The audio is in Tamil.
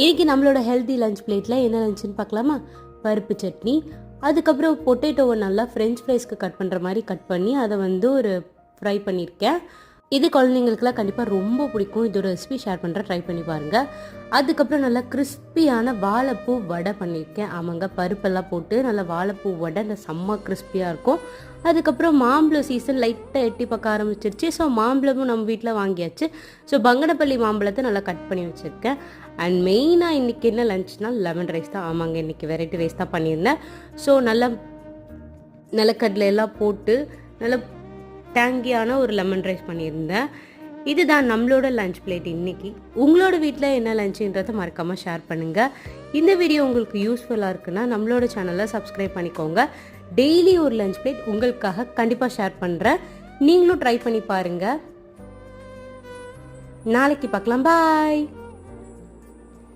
இன்னைக்கு நம்மளோட ஹெல்தி லஞ்ச் பிளேட்டில் என்ன லஞ்சுன்னு பார்க்கலாமா? பருப்பு சட்னி, அதுக்கப்புறம் பொட்டேட்டோவை நல்லா ஃப்ரெஞ்ச் ஃப்ரைஸ்க்கு கட் பண்ணுற மாதிரி கட் பண்ணி அதை ஒரு ஃப்ரை பண்ணியிருக்கேன். இது குழந்தைங்களுக்குலாம் கண்டிப்பாக ரொம்ப பிடிக்கும். இதோட ரெசிபி ஷேர் பண்ணுறேன், ட்ரை பண்ணி பாருங்கள். அதுக்கப்புறம் நல்லா கிறிஸ்பியான வாழைப்பூ வடை பண்ணியிருக்கேன். ஆமாங்க, பருப்பெல்லாம் போட்டு நல்லா வாழைப்பூ வடை இந்த செம்ம கிறிஸ்பியாக இருக்கும். அதுக்கப்புறம் மாம்பழம் சீசன் லைட்டாக எட்டி பார்க்க ஆரம்பிச்சிருச்சு. ஸோ மாம்பழமும் நம்ம வீட்டில் வாங்கியாச்சு. ஸோ பங்கனப்பள்ளி மாம்பழத்தை நல்லா கட் பண்ணி வச்சுருக்கேன். அண்ட் மெயினாக இன்றைக்கி என்ன லஞ்ச்னால் லெமன் ரைஸ் தான். ஆமாங்க, இன்றைக்கி வெரைட்டி ரைஸ் தான் பண்ணியிருந்தேன். ஸோ நல்லா நிலக்கடலை எல்லாம் போட்டு நல்லா டேங்கியான ஒரு லெமன் ரைஸ் பண்ணியிருந்தேன். இதுதான் நம்மளோட லஞ்ச் பிளேட் இன்னைக்கு. உங்களோட வீட்டில் என்ன லஞ்சுன்றதை மறக்காமல் ஷேர் பண்ணுங்கள். இந்த வீடியோ உங்களுக்கு யூஸ்ஃபுல்லாக இருக்குன்னா நம்மளோட சேனலை சப்ஸ்கிரைப் பண்ணிக்கோங்க. டெய்லி ஒரு லஞ்ச் பிளேட் உங்களுக்காக கண்டிப்பாக ஷேர் பண்ணுறேன். நீங்களும் ட்ரை பண்ணி பாருங்கள். நாளைக்கு பார்க்கலாம். பாய்.